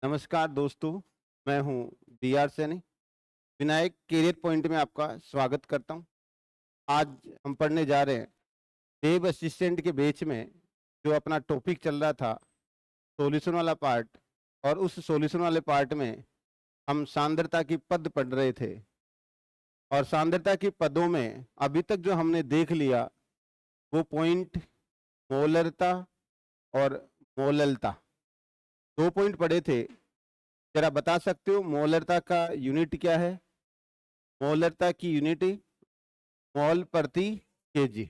नमस्कार दोस्तों, मैं हूं B R Saini. Vinayak Career Point में आपका स्वागत करता हूं। आज हम पढ़ने जा रहे हैं वेब असिस्टेंट के बेच में जो अपना टॉपिक चल रहा था सॉल्यूशन वाला पार्ट, और उस सॉल्यूशन वाले पार्ट में हम सांद्रता की पद पढ़ रहे थे। और सांद्रता की पदों में अभी तक जो हमने देख लिया वो पॉइंट मोलरता और मोललता, 2 पॉइंट पढ़े थे। जरा बता सकते हो मोलरता का यूनिट क्या है? मोलरता की यूनिट मोल प्रति केजी,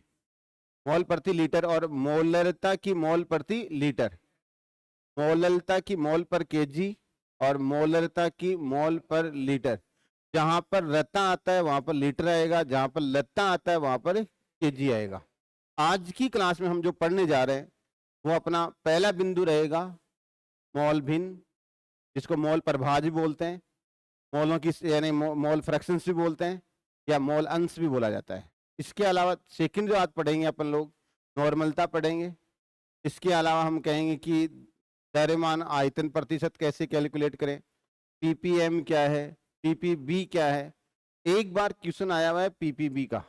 मोल प्रति लीटर, और मोलरता की मोल प्रति लीटर, मोलरता की मोल पर केजी और मोलरता की मोल पर लीटर। जहां पर रता आता है वहां पर लीटर आएगा, जहां पर लता आता है वहां पर केजी आएगा। आज की क्लास में हम जो पढ़ने जा रहे हैं वो अपना पहला बिंदु रहेगा मोल भिन्न, जिसको मोल प्रभाज भी बोलते हैं, मोलों की यानी मोल फ्रैक्शंस भी बोलते हैं, या मोल अंश भी बोला जाता है। इसके अलावा सेकंड जो आज पढ़ेंगे अपन लोग नॉर्मलता पढ़ेंगे। इसके अलावा हम कहेंगे कि द्रव्यमान आयतन प्रतिशत कैसे कैलकुलेट करें, पीपीएम क्या है, पीपीबी क्या है। एक बार क्वेश्चन आया हुआ है पीपीबी का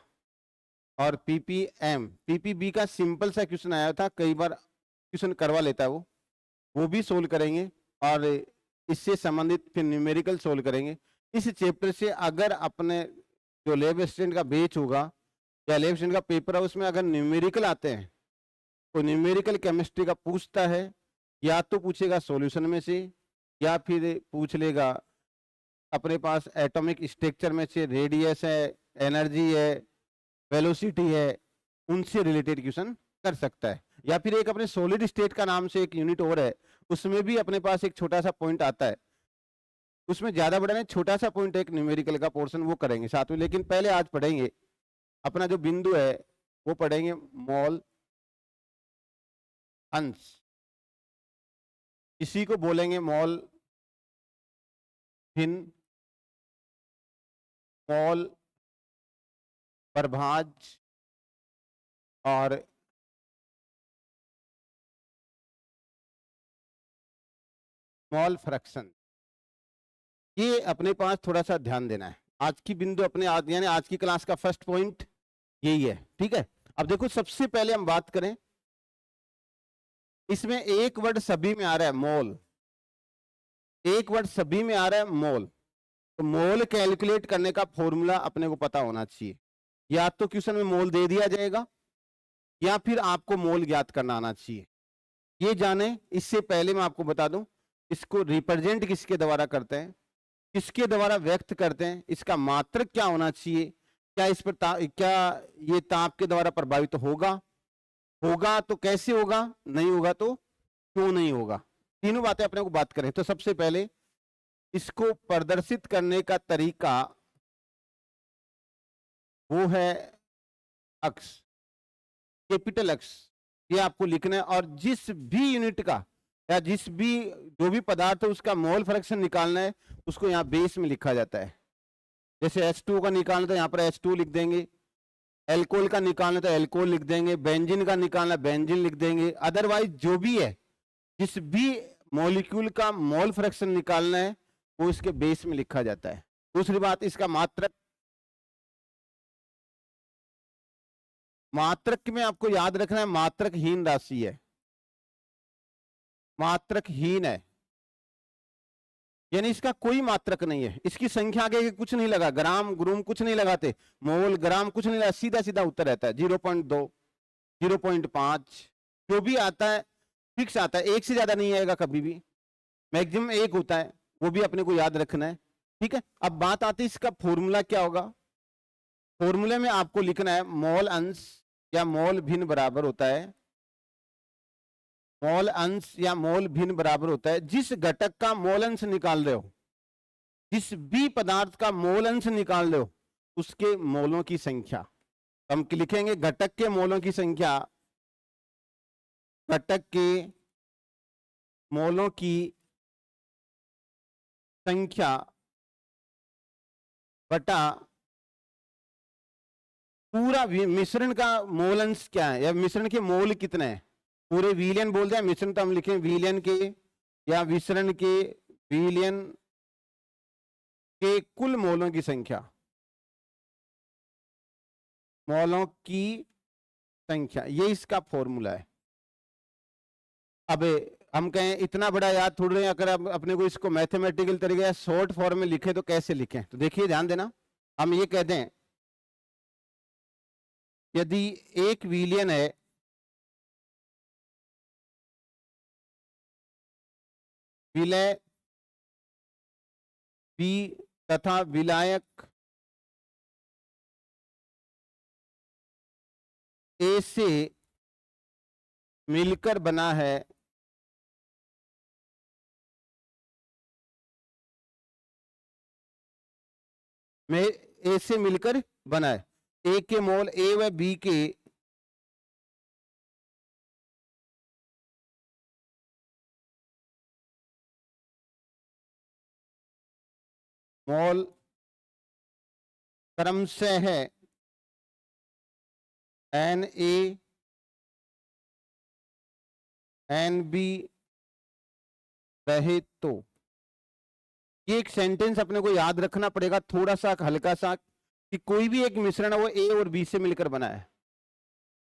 और पीपीएम, पीपीबी का सिंपल सा क्वेश्चन आया था, कई बार क्वेश्चन करवा लेता है वो भी सोल्व करेंगे। और इससे संबंधित फिर न्यूमेरिकल सोल्व करेंगे। इस चैप्टर से अगर अपने जो लैब असिस्टेंट का बैच होगा या लैब असिस्टेंट का पेपर है उसमें अगर न्यूमेरिकल आते हैं तो न्यूमेरिकल केमिस्ट्री का पूछता है, या तो पूछेगा सॉल्यूशन में से, या फिर पूछ लेगा अपने पास एटॉमिक स्ट्रक्चर में से, रेडियस है, एनर्जी है, वेलोसिटी है, उनसे रिलेटेड क्वेश्चन कर सकता है। या फिर एक अपने सॉलिड स्टेट का नाम से एक यूनिट और है, उसमें भी अपने पास एक छोटा सा पॉइंट आता है, उसमें ज्यादा बड़ा नहीं, छोटा सा पॉइंट एक न्यूमेरिकल का पोर्शन वो करेंगे साथ में। लेकिन पहले आज पढ़ेंगे अपना जो बिंदु है वो पढ़ेंगे मोल अंश, इसी को बोलेंगे मोल भिन्न, मोल प्रभाज और मोल फ्रैक्शन। ये अपने पास थोड़ा सा ध्यान देना है। आज की बिंदु अपने आज यानी आज की क्लास का फर्स्ट पॉइंट यही है, ठीक है। अब देखो सबसे पहले हम बात करें, इसमें एक वर्ड सभी में आ रहा है मोल, एक वर्ड सभी में आ रहा है मोल। तो मोल कैलकुलेट करने का फॉर्मूला अपने को पता होना चाहिए। या तो क्वेश्चन में मोल दे दिया जाएगा या फिर आपको मोल ज्ञात करना आना चाहिए। ये जाने इससे पहले मैं आपको बता दूं इसको रिप्रेजेंट किसके द्वारा करते हैं, किसके द्वारा व्यक्त करते हैं, इसका मात्रक क्या होना चाहिए, क्या इस पर क्या ये ताप के द्वारा प्रभावित होगा, होगा तो कैसे होगा, नहीं होगा तो क्यों नहीं होगा। तीनों बातें अपने को बात करें। तो सबसे पहले इसको प्रदर्शित करने का तरीका वो है अक्स, कैपिटल अक्स, ये आपको लिखना है। और जिस भी यूनिट का या जिस भी जो भी पदार्थ है उसका मोल फ्रैक्शन निकालना है उसको यहाँ बेस में लिखा जाता है। जैसे H2 का निकालना तो यहाँ पर H2 लिख देंगे, एल्कोहल का निकालना तो एल्कोहल लिख देंगे, बेंजीन का निकालना बेंजीन लिख देंगे। अदरवाइज जो भी है, जिस भी मॉलिक्यूल का मोल फ्रैक्शन निकालना है वो इसके बेस में लिखा जाता है। दूसरी बात, इसका मात्रक, मात्रक में आपको याद रखना है मात्रक हीन राशि है, मात्रक हीन है, यानी इसका कोई मात्रक नहीं है। इसकी संख्या आगे कुछ नहीं लगा, ग्राम ग्रूम कुछ नहीं लगाते, मोल ग्राम कुछ नहीं लगा, सीधा सीधा उत्तर रहता है 0.2 0.5 जो भी आता है फिक्स आता है, एक से ज्यादा नहीं आएगा कभी भी, मैक्सिमम एक होता है, वो भी अपने को याद रखना है, ठीक है। अब बात आती है इसका फॉर्मूला क्या होगा। फॉर्मूले में आपको लिखना है मोल अंश या मोल भिन्न बराबर होता है, मोल अंश या मोल भिन्न बराबर होता है जिस घटक का मोल अंश निकाल रहे हो, जिस भी पदार्थ का मोल अंश निकाल रहे हो उसके मोलों की संख्या। हम लिखेंगे घटक के मोलों की संख्या, घटक के मोलों की संख्या बटा पूरा मिश्रण का मोल अंश क्या है, या मिश्रण के मोल कितने हैं। पूरे विलयन बोल दें, मिश्रण तो हम लिखें विलयन के या मिश्रण के विलयन के कुल मोलों की संख्या, मोलों की संख्या, ये इसका फॉर्मूला है। अब हम कहें इतना बड़ा याद थोड़ रहे हैं, अगर आप अपने को इसको मैथमेटिकल तरीके से शॉर्ट फॉर्म में लिखे तो कैसे लिखें? तो देखिए ध्यान देना, हम ये कहते हैं यदि एक विलयन है विलय बी तथा विलायक ए से मिलकर बना है में ए से मिलकर बना है, ए के मोल ए व बी के मोल क्रमशः है एन ए एन बी रहे तो। ये एक सेंटेंस अपने को याद रखना पड़ेगा थोड़ा सा हल्का सा, कि कोई भी एक मिश्रण है वो ए और बी से मिलकर बना है,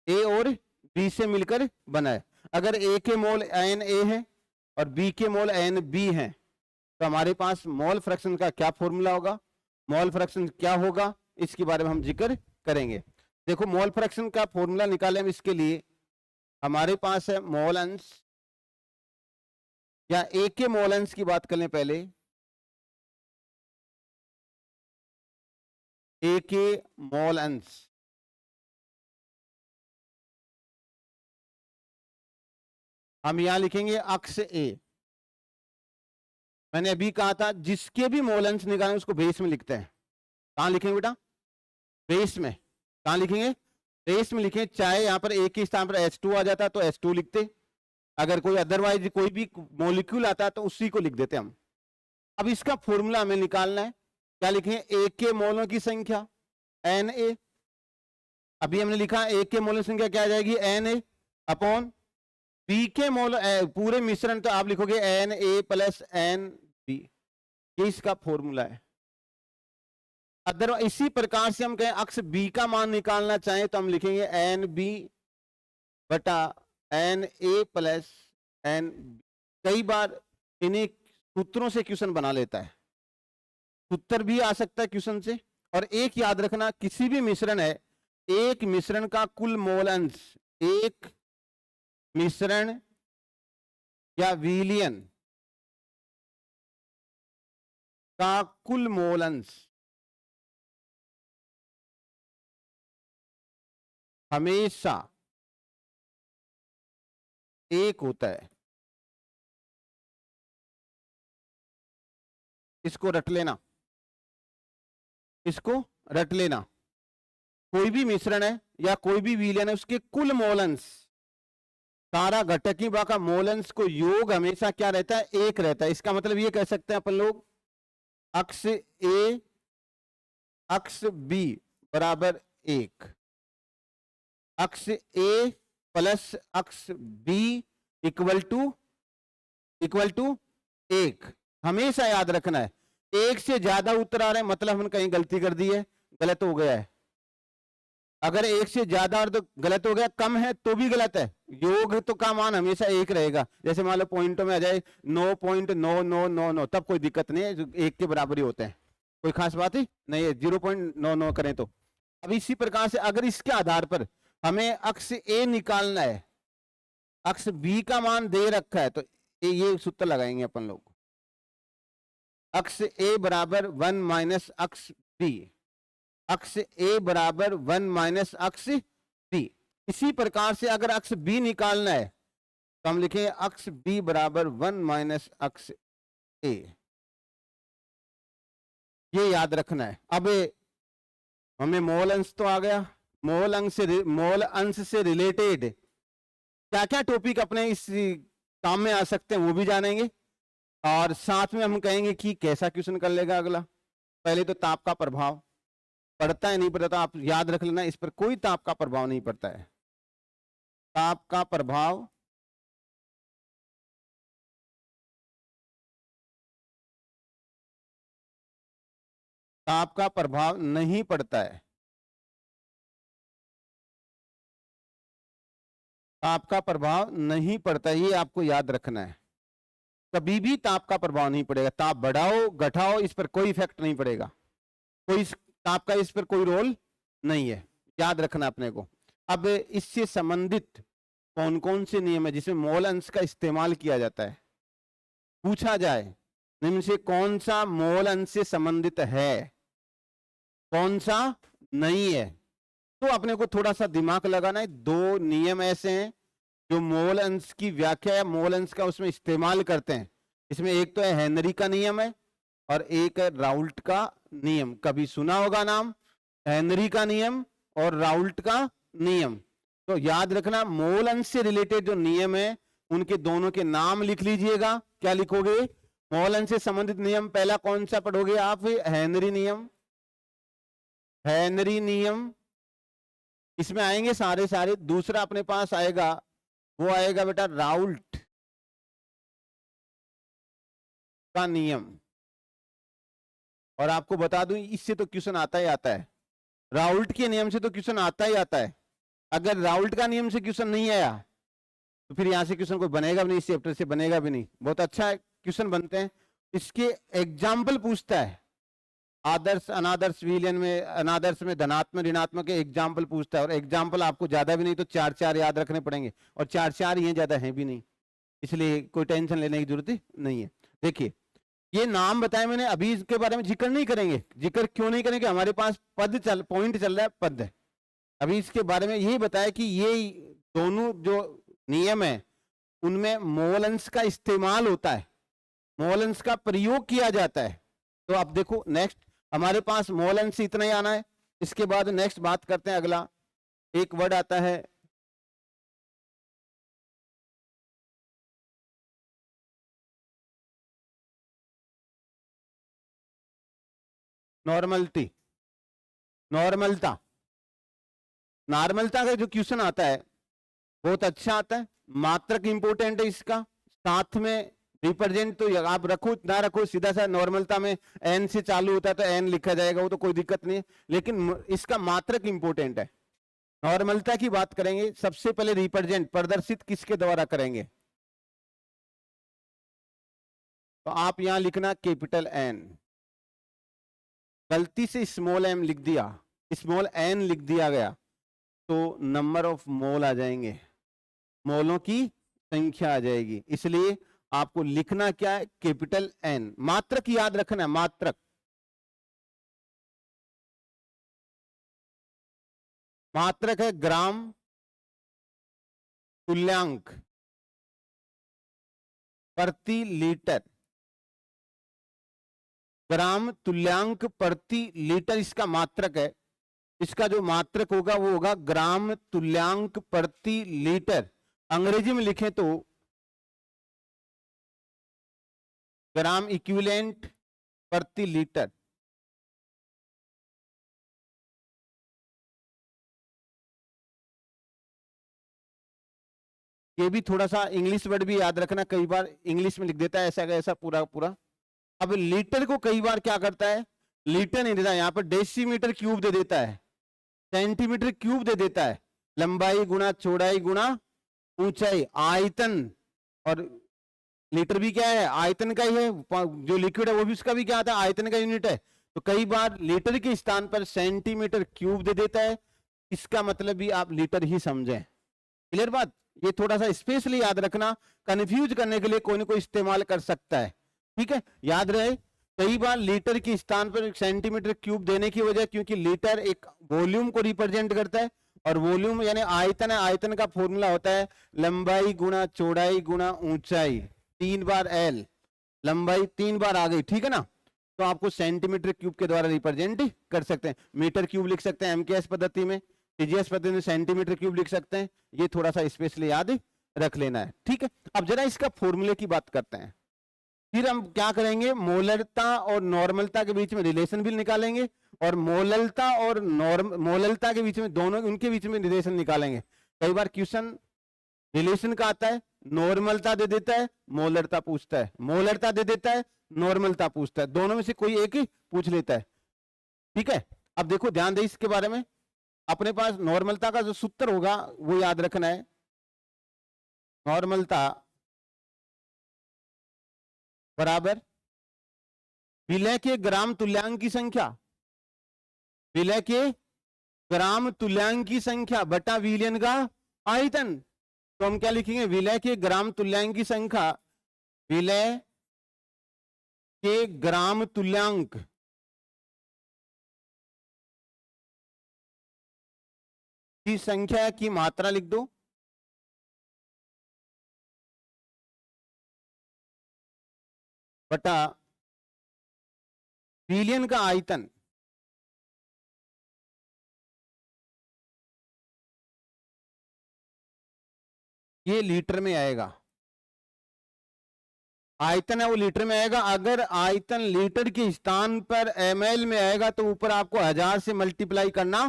ए और बी से मिलकर बना है। अगर ए के मोल एन ए है और बी के मोल एन बी है तो हमारे पास मोल फ्रैक्शन का क्या फॉर्मूला होगा, मोल फ्रैक्शन क्या होगा, इसके बारे में हम जिक्र करेंगे। देखो मोल फ्रैक्शन का फॉर्मूला निकाले हम, इसके लिए हमारे पास है मोल अंश, या ए के मोल अंश की बात कर लें पहले, ए के मोल अंश हम यहां लिखेंगे अक्ष ए। मैंने अभी कहा था जिसके भी मोल अंश निकालें उसको बेस में लिखते हैं। कहां लिखेंगे बेटा? बेस में। कहां लिखेंगे? बेस में लिखें। चाहे यहां पर ए के स्थान पर H2 आ जाता तो H2 लिखते, अगर कोई अदरवाइज कोई भी मॉलिक्यूल आता तो उसी को लिख देते हम। अब इसका फॉर्मूला हमें निकालना है, क्या लिखें? ए के मोलों की संख्या एन ए, अभी हमने लिखा ए के मोलों की संख्या क्या आ जाएगी? एन ए अपॉन बी के मोल पूरे मिश्रण, तो आप लिखोगे N A plus N B, ये इसका फॉर्मूला है। अदर इसी प्रकार से हम कहें अक्ष बी का मान निकालना चाहें तो हम लिखेंगे एन बी बटा N A plus N B. कई बार इन्हीं सूत्रों से क्वेश्चन बना लेता है, सूत्र भी आ सकता है क्वेश्चन से। और एक याद रखना, किसी भी मिश्रण है, एक मिश्रण का कुल मोल अंश, एक मिश्रण या विलयन का कुल मोल अंश हमेशा एक होता है। इसको रट लेना, इसको रट लेना। कोई भी मिश्रण है या कोई भी विलयन है, उसके कुल मोल अंश, सारा घटक का मोल अंश को योग हमेशा क्या रहता है? एक रहता है। इसका मतलब ये कह सकते हैं अपन लोग अक्ष ए अक्ष बी बराबर एक, अक्ष ए प्लस अक्ष बी इक्वल टू एक। हमेशा याद रखना है, एक से ज्यादा उत्तर आ रहे हैं मतलब हमने कहीं गलती कर दी है, गलत हो गया है। अगर एक से ज्यादा और तो गलत हो गया, कम है तो भी गलत है। योग तो का मान हमेशा एक रहेगा। जैसे मान लो पॉइंटों में आ जाए 9.9999, तब कोई दिक्कत नहीं है, एक के बराबर ही होते हैं, कोई खास बात ही नहीं है 0.99 करें तो। अब इसी प्रकार से अगर इसके आधार पर हमें अक्ष ए निकालना है, अक्ष बी का मान दे रखा है, तो ये सूत्र लगाएंगे अपन लोग, अक्ष ए बराबर 1 माइनस अक्ष बी, अक्ष ए बराबर 1 माइनस अक्ष बी। इसी प्रकार से अगर अक्ष बी निकालना है तो हम लिखें अक्ष बी बराबर 1 माइनस अक्ष ए, ये याद रखना है। अब हमें मोल अंश तो आ गया, मोल अंश से रिलेटेड क्या क्या टॉपिक अपने इस काम में आ सकते हैं वो भी जानेंगे, और साथ में हम कहेंगे कि कैसा क्वेश्चन कर लेगा अगला। पहले तो ताप का प्रभाव पड़ता है नहीं पड़ता, आप याद रख लेना, इस पर कोई ताप का प्रभाव नहीं पड़ता है। ताप का प्रभाव ताप का प्रभाव नहीं पड़ता है, ताप का प्रभाव नहीं पड़ता, ये आपको याद रखना है। कभी भी ताप का प्रभाव नहीं पड़ेगा, ताप बढ़ाओ घटाओ इस पर कोई इफेक्ट नहीं पड़ेगा, कोई ताप का इस पर कोई रोल नहीं है, याद रखना अपने को। अब इससे संबंधित कौन कौन से नियम है जिसमें मोल अंश का इस्तेमाल किया जाता है, पूछा जाए निम्न से कौन सा मोल अंश से संबंधित है, कौन सा नहीं है, तो अपने को थोड़ा सा दिमाग लगाना है। दो नियम ऐसे हैं जो मोल अंश की व्याख्या या मोल अंश का उसमें इस्तेमाल करते हैं। इसमें एक तो है हेनरी का नियम है और एक है राउल्ट का नियम। कभी सुना होगा नाम, हेनरी का नियम और राउल्ट का नियम। तो याद रखना मोल अंश से रिलेटेड जो नियम है उनके दोनों के नाम लिख लीजिएगा। क्या लिखोगे? मोल अंश से संबंधित नियम पहला कौन सा पढ़ोगे आप? हेनरी नियम, हेनरी नियम इसमें आएंगे सारे सारे। दूसरा अपने पास आएगा, वो आएगा बेटा राउल्ट का नियम। और आपको बता दूं इससे तो क्वेश्चन आता ही आता है, राउल्ट के नियम से तो क्वेश्चन आता ही आता है। अगर राउल्ट का नियम से क्वेश्चन नहीं आया तो फिर यहां से क्वेश्चन कोई बनेगा भी नहीं, इस चैप्टर से बनेगा भी नहीं। बहुत अच्छा क्वेश्चन बनते हैं, इसके एग्जाम्पल पूछता है। आदर्श अनादर्श विलयन में, अनादर्श में धनात्मक ऋणात्मक के एग्जाम्पल पूछता है, और एग्जाम्पल आपको ज्यादा भी नहीं तो 4-4 याद रखने पड़ेंगे, और 4-4 ये ज्यादा है भी नहीं, इसलिए कोई टेंशन लेने की जरूरत नहीं है। देखिए ये नाम बताए मैंने, अभी इसके बारे में जिक्र नहीं करेंगे। जिक्र क्यों नहीं करेंगे? हमारे पास पॉइंट चल रहा है, पद है। अभी इसके बारे में यही बताया कि ये दोनों जो नियम है उनमें मोल अंश का इस्तेमाल होता है, मोल अंश का प्रयोग किया जाता है। तो आप देखो नेक्स्ट हमारे पास मोल अंश इतना ही आना है। इसके बाद नेक्स्ट बात करते हैं, अगला एक वर्ड आता है नॉर्मलिटी, नॉर्मलता। नॉर्मलता का जो क्वेश्चन आता है बहुत अच्छा आता है, मात्रक इंपोर्टेंट है इसका, साथ में रिप्रेजेंट तो आप रखो ना रखो, सीधा सा नॉर्मलता में एन से चालू होता है तो एन लिखा जाएगा, वो तो कोई दिक्कत नहीं है, लेकिन इसका मात्रक इंपोर्टेंट है। नॉर्मलता की बात करेंगे, सबसे पहले रिप्रेजेंट प्रदर्शित किसके द्वारा करेंगे? तो आप यहां लिखना कैपिटल एन, गलती से स्मॉल एम लिख दिया, स्मॉल एन लिख दिया गया तो नंबर ऑफ मोल आ जाएंगे, मोलों की संख्या आ जाएगी। इसलिए आपको लिखना क्या है? Capital N. मात्रक याद रखना है, मात्रक, मात्रक है ग्राम तुल्यांक प्रति लीटर, ग्राम तुल्यांक प्रति लीटर इसका मात्रक है। इसका जो मात्रक होगा वो होगा ग्राम तुल्यांक प्रति लीटर। अंग्रेजी में लिखें तो ग्राम इक्विवेलेंट प्रति लीटर। ये भी थोड़ा सा इंग्लिश वर्ड भी याद रखना, कई बार इंग्लिश में लिख देता है ऐसा ऐसा पूरा पूरा। अब लीटर को कई बार क्या करता है, लीटर नहीं देता, यहाँ पर डेसीमीटर क्यूब दे देता है, सेंटीमीटर क्यूब दे देता है। लंबाई गुणा चौड़ाई गुणा ऊंचाई, आयतन। और लीटर भी क्या है? आयतन का ही है, जो लिक्विड है वो भी उसका भी क्या आता है? आयतन का यूनिट है। तो कई बार लीटर के स्थान पर सेंटीमीटर क्यूब दे देता है, इसका मतलब भी आप लीटर ही समझें। क्लियर बात? ये थोड़ा सा स्पेशली याद रखना, कंफ्यूज करने के लिए कोई ना कोई इस्तेमाल कर सकता है, ठीक है? याद रहे कई बार लीटर के स्थान पर सेंटीमीटर क्यूब देने की वजह, क्योंकि लीटर एक वॉल्यूम को रिप्रेजेंट करता है, और वॉल्यूम यानी आयतन है, आयतन का फॉर्मूला होता है लंबाई गुणा चौड़ाई गुणा ऊंचाई, 3 बार एल, लंबाई 3 बार आ गई, ठीक है ना? तो आपको सेंटीमीटर क्यूब के द्वारा रिप्रेजेंट कर सकते हैं। मीटर क्यूब लिख सकते हैं एमकेएस पद्धति में, टीजीएस पद्धति में सेंटीमीटर क्यूब लिख सकते हैं। ये थोड़ा सा स्पेशली याद रख लेना है, ठीक है? अब जरा इसका फॉर्मूले की बात करते हैं, फिर हम क्या करेंगे, मोलरता और नॉर्मलता के बीच में रिलेशन भी निकालेंगे, और मोललता और मोललता के बीच में, दोनों उनके बीच में रिलेशन निकालेंगे। कई बार क्वेश्चन रिलेशन का आता है, नॉर्मलता दे देता है, मोलरता पूछता है, मोलरता दे देता है, नॉर्मलता पूछता है, दोनों में से कोई एक ही पूछ लेता है। ठीक है, अब देखो ध्यान दे इसके बारे में। अपने पास नॉर्मलता का जो सूत्र होगा वो याद रखना है। नॉर्मलता बराबर विलय के ग्राम तुल्यांक की संख्या, विलय के ग्राम तुल्यांक की संख्या बटा विलयन का आयतन। तो हम क्या लिखेंगे, विलय के ग्राम तुल्यांक की संख्या, विलय के ग्राम तुल्यांक की संख्या की मात्रा लिख दो, बटा विलयन का आयतन। ये लीटर में आएगा, आयतन है वो लीटर में आएगा। अगर आयतन लीटर के स्थान पर ml में आएगा तो ऊपर आपको 1000 से मल्टीप्लाई करना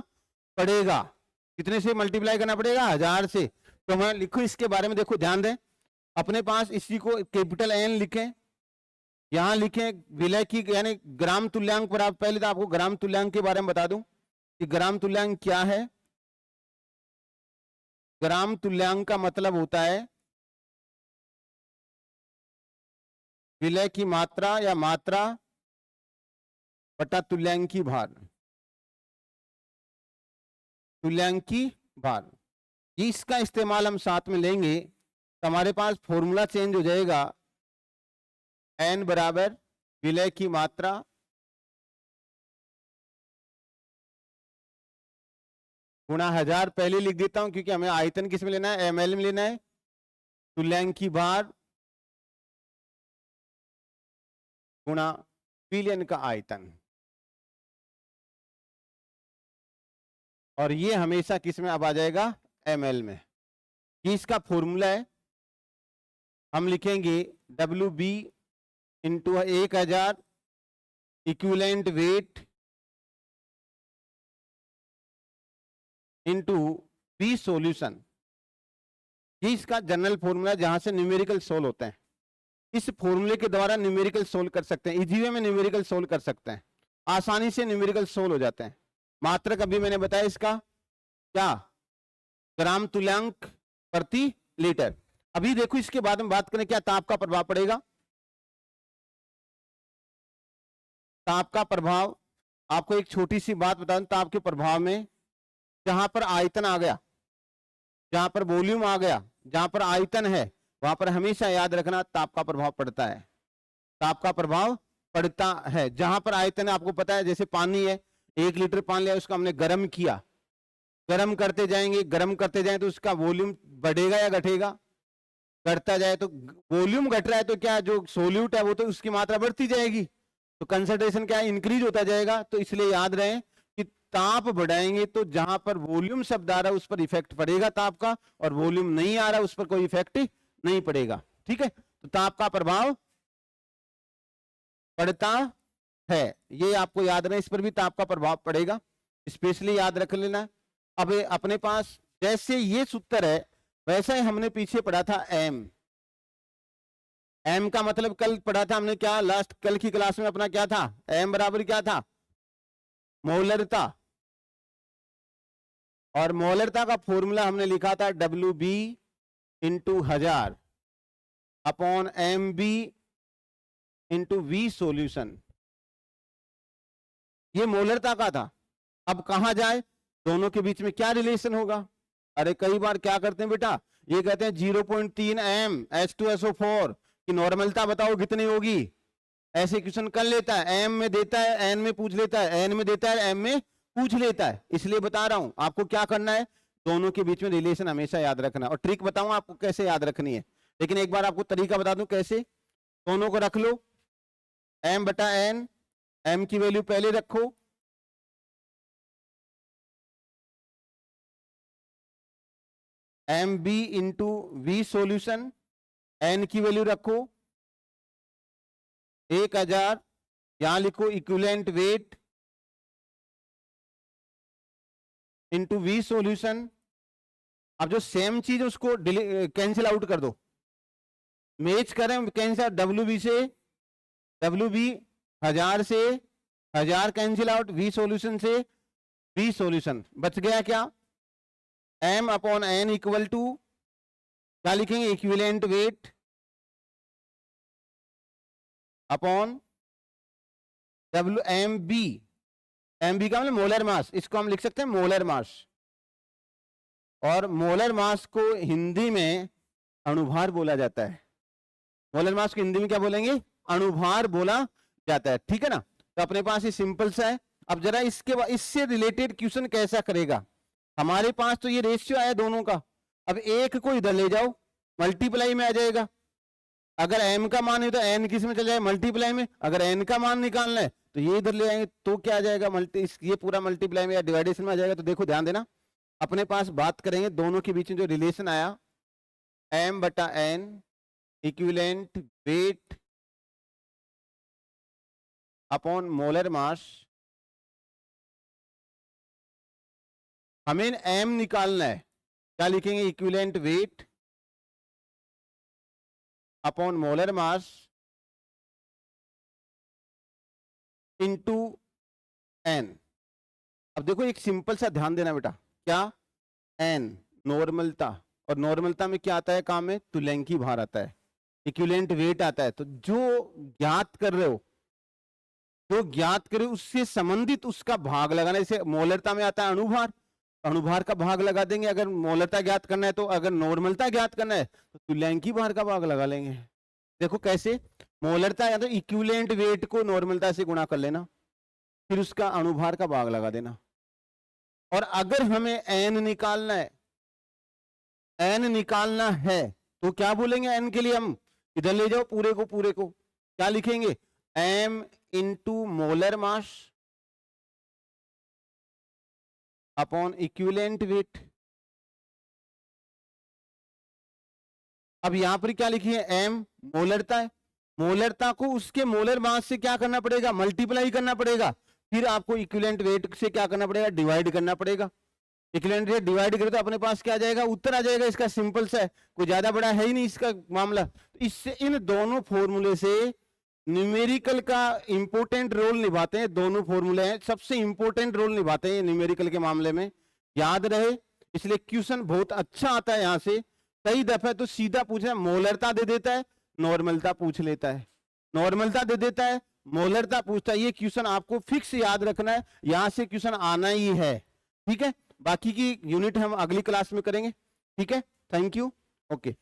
पड़ेगा। कितने से मल्टीप्लाई करना पड़ेगा, 1000 से। तो मैं लिखो इसके बारे में, देखो ध्यान दें। अपने पास इसी को कैपिटल N लिखें, यहां लिखें विलय की यानी ग्राम तुल्यांक पर। आप पहले तो आपको ग्राम तुल्यांक के बारे में बता दूं कि ग्राम तुल्यांक क्या है। ग्राम तुल्यांक का मतलब होता है विलय की मात्रा या मात्रा बटा तुल्यांकी भार, तुल्यांकी भार। ये इसका इस्तेमाल हम साथ में लेंगे तो हमारे पास फॉर्मूला चेंज हो जाएगा। n बराबर विलय की मात्रा गुणा 1000, पहले लिख देता हूं क्योंकि हमें आयतन किस में लेना है, ml में लेना है। तुल्यांकी भार गुणा विलयन का आयतन, और ये हमेशा किस में अब आ जाएगा, ml में। ये इसका फॉर्मूला है। हम लिखेंगे WB into 1000 equivalent weight into V solution. ये इसका जनरल फॉर्मूला जहां से न्यूमेरिकल सोल्व होते हैं। इस फॉर्मूले के द्वारा न्यूमेरिकल सोल्व कर सकते हैं, इजी वे में न्यूमेरिकल सोल्व कर सकते हैं, आसानी से न्यूमेरिकल सोल्व हो जाते हैं। मात्रक अभी मैंने बताया इसका क्या, ग्राम तुल्यांक प्रति लीटर। अभी देखो इसके बाद में बात करें क्या ताप का प्रभाव पड़ेगा। ताप का प्रभाव, आपको एक छोटी सी बात बता दूं, ताप के प्रभाव में जहां पर आयतन आ गया, जहां पर वॉल्यूम आ गया, जहां पर आयतन है, वहां पर हमेशा याद रखना ताप का प्रभाव पड़ता है। ताप का प्रभाव पड़ता है जहां पर आयतन है। आपको पता है जैसे पानी है, 1 लीटर पानी लिया, उसको हमने गर्म किया, गर्म करते जाएंगे, गर्म करते जाए तो उसका वॉल्यूम बढ़ेगा या घटेगा, घटता जाए। तो वॉल्यूम घट रहा है तो क्या, जो सोल्यूट है वो तो उसकी मात्रा बढ़ती जाएगी, तो कंसंट्रेशन क्या है, इंक्रीज होता जाएगा। तो इसलिए याद रहे कि ताप बढ़ाएंगे तो जहां पर वॉल्यूम शब्द आ रहा है उस पर इफेक्ट पड़ेगा ताप का, और वॉल्यूम नहीं आ रहा उस पर कोई इफेक्ट नहीं पड़ेगा। ठीक है, तो ताप का प्रभाव पड़ता है, ये आपको याद रहे, इस पर भी ताप का प्रभाव पड़ेगा, स्पेशली याद रख लेना। अब अपने पास जैसे ये सूत्र है वैसा ही हमने पीछे पढ़ा था एम। एम का मतलब कल पढ़ा था हमने क्या, लास्ट कल की क्लास में अपना क्या था, एम बराबर क्या था, मोलरता। और मोलरता का फॉर्मूला हमने लिखा था WB into 1000 upon MB into V solution. ये मोलरता का था। अब कहां जाए, दोनों के बीच में क्या रिलेशन होगा। अरे कई बार क्या करते हैं बेटा, ये कहते हैं 0.3 M H2SO4 की नॉर्मलता बताओ कितनी होगी, ऐसे क्वेश्चन कर लेता है, एम में देता है, एन में पूछ लेता है, एन में देता है, एम में पूछ लेता है। इसलिए बता रहा हूं आपको क्या करना है, दोनों के बीच में रिलेशन हमेशा याद रखना। और ट्रिक बताऊं आपको कैसे याद रखनी है, लेकिन एक बार आपको तरीका बता दूं कैसे। दोनों को रख लो, एम बटा एन, एम की वैल्यू पहले रखो, M B into V solution, N की वैल्यू रखो 1000, यहां लिखो equivalent weight into V solution. अब जो सेम चीज उसको कैंसिल आउट कर दो, मैच करें कैंसिल, WB से WB 1000 से 1000 कैंसिल आउट, वी सॉल्यूशन से वी सॉल्यूशन बच गया क्या, m upon n equal to क्या लिखेंगे, equivalent weight upon W M B, M B का मतलब मोलर मास, इसको हम लिख सकते हैं मोलर मास, और मोलर मास को हिंदी में अणुभार बोला जाता है। मोलर मास को हिंदी में क्या बोलेंगे, अणुभार बोला जाता है, ठीक है ना। तो अपने पास ये सिंपल सा है। अब जरा इससे रिलेटेड क्वेश्चन कैसा करेगा, हमारे पास तो ये रेशियो आया दोनों का, अब एक को इधर ले जाओ, मल्टीप्लाई में आ जाएगा। अगर m का मान है तो n किस में चल जाएगा, मल्टीप्लाई में। अगर n का मान निकालना है तो ये इधर ले आएंगे तो क्या आ जाएगा, ये पूरा मल्टीप्लाई में या डिवाइडेशन में आ जाएगा। तो देखो ध्यान देना, अपने पास बात करेंगे दोनों के बीच में जो रिलेशन आया, m बटा n equivalent weight upon molar mass. हमें m निकालना है, क्या लिखेंगे, equivalent weight upon molar mass into n। अब देखो एक सिंपल सा ध्यान देना बेटा, क्या, n नॉर्मलता, और नॉर्मलता में क्या आता है काम में, तुल्यंकी भार आता है, इक्विवेलेंट वेट आता है। तो जो ज्ञात कर रहे हो, जो ज्ञात करे उससे संबंधित उसका भाग लगाना। जैसे मोलरता में आता है अणुभार, अणुभार का भाग लगा देंगे अगर मोलरता ज्ञात करना है तो, अगर नॉर्मलता ज्ञात करना है तो तुल्यंकी भार का भाग लगा लेंगे। देखो कैसे, मोलरता या तो इक्विवेलेंट वेट को नॉर्मलता से गुणा कर लेना, फिर उसका अणुभार का भाग लगा देना। और अगर हमें n निकालना है, n निकालना है तो क्या बोलेंगे, n के लिए हम इधर ले जाओ पूरे को, क्या लिखेंगे, m into molar mass upon equivalent weight. अब यहां पर क्या लिखिए, m मोलरता है, मोलरता को उसके मोलर मास से क्या करना पड़ेगा, मल्टीप्लाई करना पड़ेगा, फिर आपको इक्विवेलेंट वेट से क्या करना पड़ेगा, डिवाइड करना पड़ेगा। इक्विवेलेंट वेट डिवाइड करें तो अपने पास क्या आ जाएगा, उत्तर आ जाएगा। इसका सिंपल सा है, कोई ज्यादा बड़ा है ही नहीं इसका मामला। इससे इन दोनों फॉर्मूले से न्यूमेरिकल का इंपोर्टेंट रोल निभाते हैं, दोनों फॉर्मूले हैं सबसे इंपोर्टेंट रोल निभाते हैं न्यूमेरिकल के मामले में, याद रहे। इसलिए क्वेश्चन बहुत अच्छा आता है यहाँ से। कई दफे तो सीधा पूछना, मोलरता दे देता है, नॉर्मलता पूछ लेता है, नॉर्मलता दे देता है, मोलरता पूछता है। ये क्वेश्चन आपको फिक्स याद रखना है, यहां से क्वेश्चन आना ही है, ठीक है। बाकी की यूनिट हम अगली क्लास में करेंगे, ठीक है। Thank you, okay.